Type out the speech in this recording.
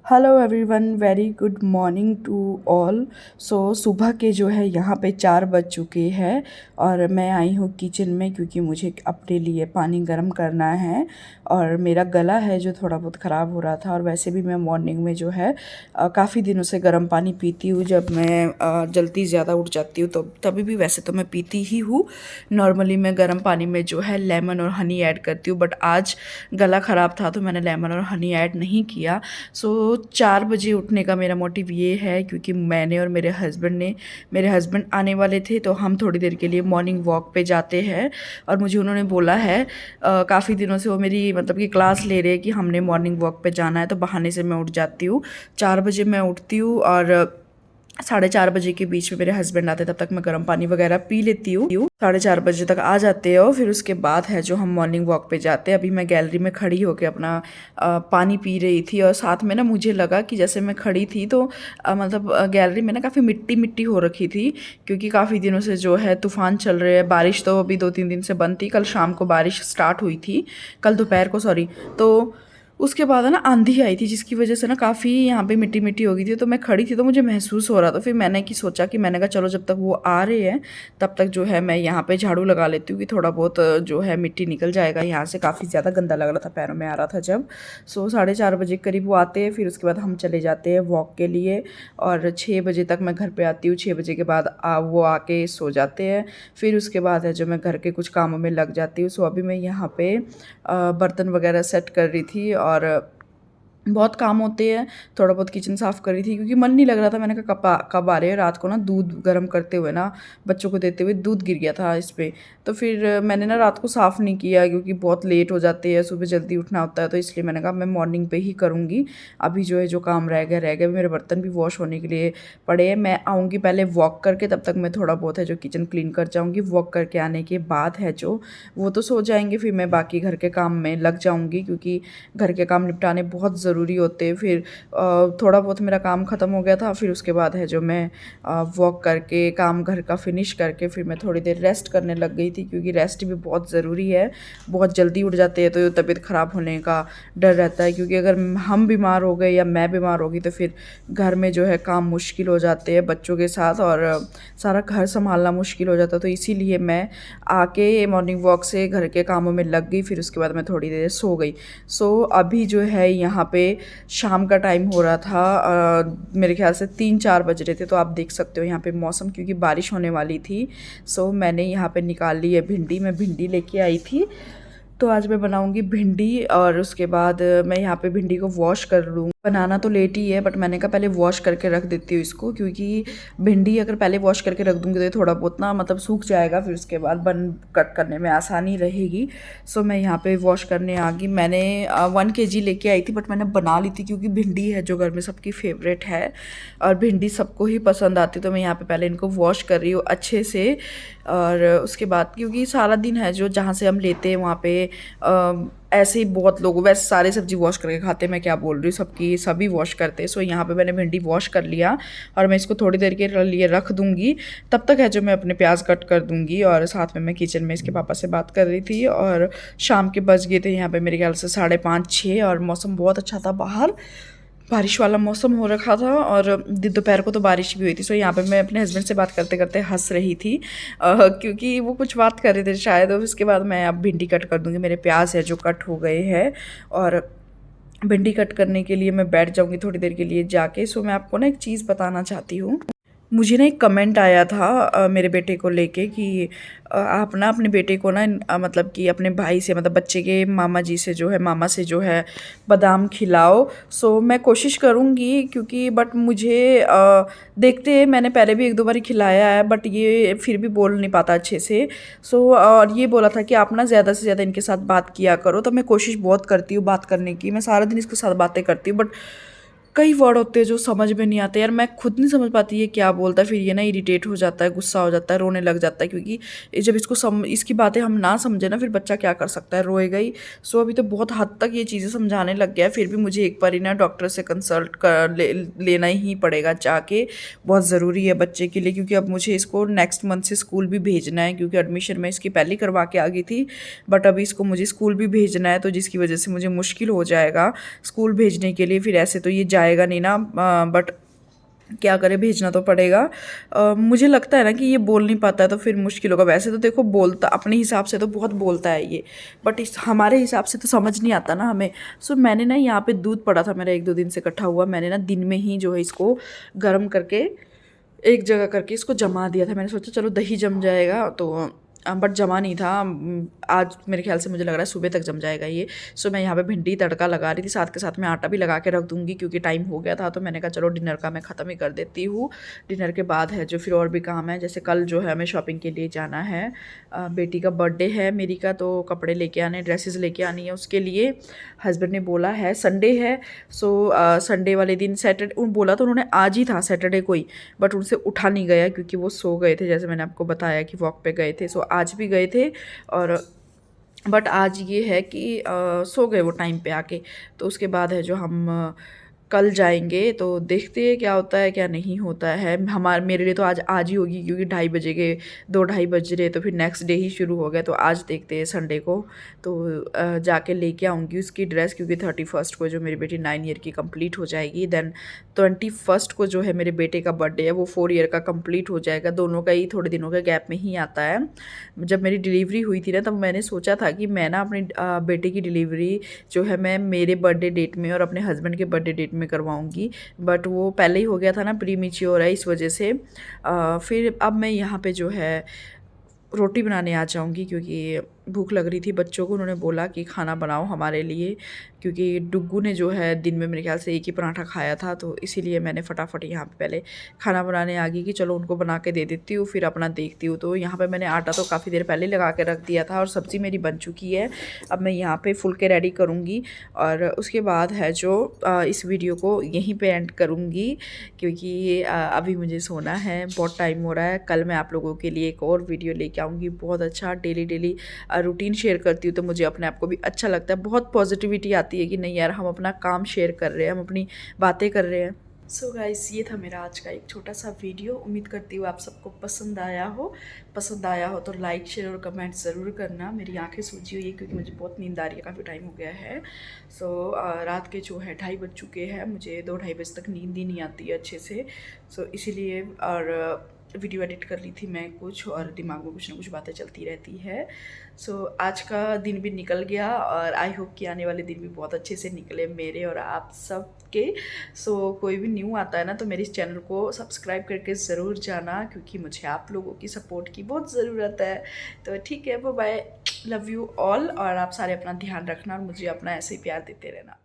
Hello everyone, very good morning to all. सुबह के जो है यहाँ पे 4 बज चुके हैं और मैं आई हूँ किचन में क्योंकि मुझे अपने लिए पानी गर्म करना है। और मेरा गला है जो थोड़ा बहुत ख़राब हो रहा था, और वैसे भी मैं मॉर्निंग में जो है काफ़ी दिनों से गर्म पानी पीती हूँ। जब मैं जल्दी ज़्यादा उठ जाती हूँ तो तभी भी वैसे तो मैं पीती ही हूँ। नॉर्मली मैं गर्म पानी में जो है लेमन और हनी ऐड करती हूँ, बट आज गला ख़राब था तो मैंने लेमन और हनी ऐड नहीं किया। 4 बजे उठने का मेरा मोटिव ये है क्योंकि मैंने और मेरे हस्बैंड आने वाले थे, तो हम थोड़ी देर के लिए मॉर्निंग वॉक पे जाते हैं। और मुझे उन्होंने बोला है, काफ़ी दिनों से वो मेरी मतलब कि क्लास ले रहे हैं कि हमने मॉर्निंग वॉक पे जाना है, तो बहाने से मैं उठ जाती हूँ। 4 बजे मैं उठती हूँ और 4:30 बजे के बीच में मेरे हस्बैंड आते, तब तक मैं गर्म पानी वगैरह पी लेती हूँ। 4:30 बजे तक आ जाते हो, फिर उसके बाद है जो हम मॉर्निंग वॉक पे जाते हैं। अभी मैं गैलरी में खड़ी होकर अपना पानी पी रही थी, और साथ में ना मुझे लगा कि जैसे मैं खड़ी थी तो मतलब गैलरी में ना काफ़ी मिट्टी मिट्टी हो रखी थी, क्योंकि काफ़ी दिनों से जो है तूफ़ान चल रहे हैं। बारिश तो अभी 2-3 दिन से बंद थी, कल शाम को बारिश स्टार्ट हुई थी, कल दोपहर को सॉरी। तो उसके बाद है ना आंधी आई थी, जिसकी वजह से ना काफ़ी यहाँ पे मिट्टी मिट्टी हो गई थी। तो मैं खड़ी थी तो मुझे महसूस हो रहा था। फिर मैंने कि सोचा कि मैंने कहा चलो जब तक वो आ रहे हैं तब तक जो है मैं यहाँ पे झाड़ू लगा लेती हूँ कि थोड़ा बहुत जो है मिट्टी निकल जाएगा यहाँ से। काफ़ी ज़्यादा गंदा लग रहा था, पैरों में आ रहा था जब। 4:30 बजे के करीब वो आते हैं, फिर उसके बाद हम चले जाते हैं वॉक के लिए। और 6 बजे तक मैं घर पर आती हूँ। 6 बजे के बाद वो आके सो जाते हैं। फिर उसके बाद है जो मैं घर के कुछ कामों में लग जाती हूँ। अभी मैं यहाँ पे बर्तन वगैरह सेट कर रही थी और बहुत काम होते हैं। थोड़ा बहुत किचन साफ़ कर रही थी क्योंकि मन नहीं लग रहा था। मैंने कहा कब आ रहे हैं। रात को ना दूध गर्म करते हुए ना बच्चों को देते हुए दूध गिर गया था इस पे। तो फिर मैंने ना रात को साफ़ नहीं किया क्योंकि बहुत लेट हो जाते हैं, सुबह जल्दी उठना होता है, तो इसलिए मैंने कहा मैं मॉर्निंग पे ही करूँगी। अभी जो है जो काम रह गया। मेरे बर्तन भी वॉश होने के लिए पड़े हैं। मैं आऊँगी पहले वॉक करके, तब तक मैं थोड़ा बहुत है जो किचन क्लीन कर जाऊँगी। वॉक करके आने के बाद है जो वो तो सो जाएंगे, फिर मैं बाकी घर के काम में लग जाऊँगी क्योंकि घर के काम निपटाने बहुत ज़रूरी होते हैं। फिर थोड़ा बहुत मेरा काम ख़त्म हो गया था, फिर उसके बाद है जो मैं वॉक करके काम घर का फिनिश करके फिर मैं थोड़ी देर रेस्ट करने लग गई थी, क्योंकि रेस्ट भी बहुत ज़रूरी है। बहुत जल्दी उठ जाते हैं तो तबीयत ख़राब होने का डर रहता है, क्योंकि अगर हम बीमार हो गए या मैं बीमार होगी तो फिर घर में जो है काम मुश्किल हो जाते हैं बच्चों के साथ, और सारा घर संभालना मुश्किल हो जाता है। तो इसीलिए मैं आके मॉर्निंग वॉक से घर के कामों में लग गई, फिर उसके बाद मैं थोड़ी देर सो गई। अभी जो है यहाँ पे शाम का टाइम हो रहा था, मेरे ख्याल से 3-4 बज रहे थे। तो आप देख सकते हो यहाँ पे मौसम, क्योंकि बारिश होने वाली थी। मैंने यहाँ पे निकाल ली है भिंडी। मैं भिंडी लेके आई थी, तो आज मैं बनाऊंगी भिंडी। और उसके बाद मैं यहाँ पे भिंडी को वॉश कर लूँ। बनाना तो लेट ही है, बट मैंने कहा पहले वॉश करके रख देती हूँ इसको, क्योंकि भिंडी अगर पहले वॉश करके रख दूँगी तो ये थोड़ा बहुत ना मतलब सूख जाएगा, फिर उसके बाद कट करने में आसानी रहेगी। मैं यहाँ पे वॉश करने आ गई। मैंने 1 kg लेके आई थी, बट मैंने बना ली थी क्योंकि भिंडी है जो घर में सबकी फेवरेट है और भिंडी सबको ही पसंद आती। तो मैं यहाँ पे पहले इनको वॉश कर रही हूँ अच्छे से। और उसके बाद क्योंकि सारा दिन है जो जहाँ से हम लेते हैं वहाँ पे ऐसे ही बहुत लोग वैसे सारे सब्जी वॉश करके खाते हैं। मैं क्या बोल रही हूँ, सभी वॉश करते हैं। यहाँ पे मैंने भिंडी वॉश कर लिया और मैं इसको थोड़ी देर के लिए रख दूँगी। तब तक है जो मैं अपने प्याज कट कर दूँगी, और साथ में मैं किचन में इसके पापा से बात कर रही थी। और शाम के बज गए थे यहाँ पे मेरे ख्याल से 5:30-6, और मौसम बहुत अच्छा था बाहर, बारिश वाला मौसम हो रखा था। और दोपहर को तो बारिश भी हुई थी। यहाँ पे मैं अपने हस्बैंड से बात करते करते हंस रही थी, क्योंकि वो कुछ बात कर रहे थे शायद। और उसके बाद मैं अब भिंडी कट कर दूँगी। मेरे प्याज है जो कट हो गए हैं, और भिंडी कट करने के लिए मैं बैठ जाऊँगी थोड़ी देर के लिए जाके। मैं आपको ना एक चीज़ बताना चाहती हूँ। मुझे ना एक कमेंट आया था मेरे बेटे को लेके कि आप ना अपने बेटे को ना मतलब कि अपने भाई से मतलब बच्चे के मामा से जो है बादाम खिलाओ। मैं कोशिश करूँगी, क्योंकि बट मुझे देखते हैं, मैंने पहले भी 1-2 बार खिलाया है, बट ये फिर भी बोल नहीं पाता अच्छे से। और ये बोला था कि आप ना ज़्यादा से ज़्यादा इनके साथ बात किया करो। तो मैं कोशिश बहुत करती हूँ बात करने की, मैं सारा दिन इसके साथ बातें करती हूँ, बट कई वर्ड होते हैं जो समझ में नहीं आते यार। मैं खुद नहीं समझ पाती ये क्या बोलता है। फिर ये ना इरिटेट हो जाता है, गुस्सा हो जाता है, रोने लग जाता है, क्योंकि जब इसकी बातें हम ना समझे ना, फिर बच्चा क्या कर सकता है, रोएगा ही। अभी तो बहुत हद तक ये चीज़ें समझाने लग गया है। फिर भी मुझे एक बार ही ना डॉक्टर से कंसल्ट लेना ही पड़ेगा जाके। बहुत ज़रूरी है बच्चे के लिए, क्योंकि अब मुझे इसको नेक्स्ट मंथ से स्कूल भी भेजना है, क्योंकि एडमिशन मैं इसकी पहले करवा के आ गई थी, बट अभी इसको मुझे स्कूल भी भेजना है, तो जिसकी वजह से मुझे मुश्किल हो जाएगा स्कूल भेजने के लिए। फिर ऐसे तो ये जाएगा नहीं ना, बट क्या करें, भेजना तो पड़ेगा। मुझे लगता है ना कि ये बोल नहीं पाता है तो फिर मुश्किल होगा। वैसे तो देखो बोलता अपने हिसाब से तो बहुत बोलता है ये, बट इस हमारे हिसाब से तो समझ नहीं आता ना हमें। सो मैंने ना यहाँ पे दूध पड़ा था मेरा 1-2 दिन से इकट्ठा हुआ, मैंने ना दिन में ही जो है इसको गर्म करके एक जगह करके इसको जमा दिया था। मैंने सोचा चलो दही जम जाएगा, तो बट जमा नहीं था। आज मेरे ख्याल से मुझे लग रहा है सुबह तक जम जाएगा ये। सो मैं यहाँ पे भिंडी तड़का लगा रही थी, साथ के साथ मैं आटा भी लगा के रख दूँगी क्योंकि टाइम हो गया था। तो मैंने कहा चलो डिनर का मैं ख़त्म ही कर देती हूँ। डिनर के बाद है जो फिर और भी काम है, जैसे कल जो है हमें शॉपिंग के लिए जाना है। बेटी का बर्थडे है मेरी का, तो कपड़े लेके आने, ड्रेसेस लेके आनी है उसके लिए। हस्बैंड ने बोला है संडे है, सो संडे वाले दिन सैटरडे बोला तो उन्होंने आज ही था सैटरडे को ही, बट उनसे उठा नहीं गया क्योंकि वो सो गए थे, जैसे मैंने आपको बताया कि वॉक पे गए थे। सो आज भी गए थे, और बट आज ये है कि सो गए वो टाइम पे आके। तो उसके बाद है जो हम कल जाएंगे, तो देखते हैं क्या होता है क्या नहीं होता है। मेरे लिए तो आज ही होगी क्योंकि 2:30 बजे के 2-2:30 बज रहे, तो फिर नेक्स्ट डे ही शुरू हो गया। तो आज देखते हैं संडे को, तो जाके लेके आऊँगी उसकी ड्रेस, क्योंकि 31st को जो मेरी बेटी 9 ईयर की कंप्लीट हो जाएगी। देन 21st को जो है मेरे बेटे का बर्थडे है, वो 4 ईयर का कंप्लीट हो जाएगा। दोनों का ही थोड़े दिनों के गैप में ही आता है। जब मेरी डिलीवरी हुई थी ना, तब मैंने सोचा था कि मैं ना अपने बेटे की डिलीवरी जो है मैं मेरे बर्थडे डेट में और अपने हस्बैंड के बर्थडे डेट में करवाऊंगी, बट वो पहले ही हो गया था ना, प्री मैच्योर है, इस वजह से फिर अब मैं यहाँ पे जो है रोटी बनाने आ जाऊंगी क्योंकि भूख लग रही थी बच्चों को। उन्होंने बोला कि खाना बनाओ हमारे लिए, क्योंकि डुग्गू ने जो है दिन में मेरे ख्याल से एक ही पराठा खाया था, तो इसीलिए मैंने फटाफट यहाँ पे पहले खाना बनाने आ गई कि चलो उनको बना के दे देती हूँ, फिर अपना देखती हूँ। तो यहाँ पे मैंने आटा तो काफ़ी देर पहले लगा के रख दिया था और सब्ज़ी मेरी बन चुकी है। अब मैं यहाँ पे फुलके रेडी करूँगी और उसके बाद है जो इस वीडियो को यहीं पे एंड करूँगी, क्योंकि अभी मुझे सोना है, बहुत टाइम हो रहा है। कल मैं आप लोगों के लिए एक और वीडियो लेके आऊँगी, बहुत अच्छा डेली रूटीन शेयर करती हूँ, तो मुझे अपने आप को भी अच्छा लगता है। बहुत पॉजिटिविटी आती है कि नहीं यार, हम अपना काम शेयर कर रहे हैं, हम अपनी बातें कर रहे हैं। सो गाइस, ये था मेरा आज का एक छोटा सा वीडियो। उम्मीद करती हूँ आप सबको पसंद आया हो तो लाइक शेयर और कमेंट ज़रूर करना। मेरी आंखें सूजी हुई है क्योंकि मुझे बहुत नींद आ रही है, काफ़ी टाइम हो गया है। सो रात के जो है 2:30 बज चुके हैं, मुझे 2-2:30 बजे तक नींद ही नहीं आती है अच्छे से। सो इसीलिए और वीडियो एडिट कर रही थी मैं कुछ, और दिमाग में कुछ ना कुछ बातें चलती रहती है। सो आज का दिन भी निकल गया और आई होप कि आने वाले दिन भी बहुत अच्छे से निकले मेरे और आप सब के। सो कोई भी न्यू आता है ना, तो मेरे इस चैनल को सब्सक्राइब करके ज़रूर जाना, क्योंकि मुझे आप लोगों की सपोर्ट की बहुत ज़रूरत है। तो ठीक है, bye bye, love you all, और आप सारे अपना ध्यान रखना और मुझे अपना ऐसे ही प्यार देते रहना।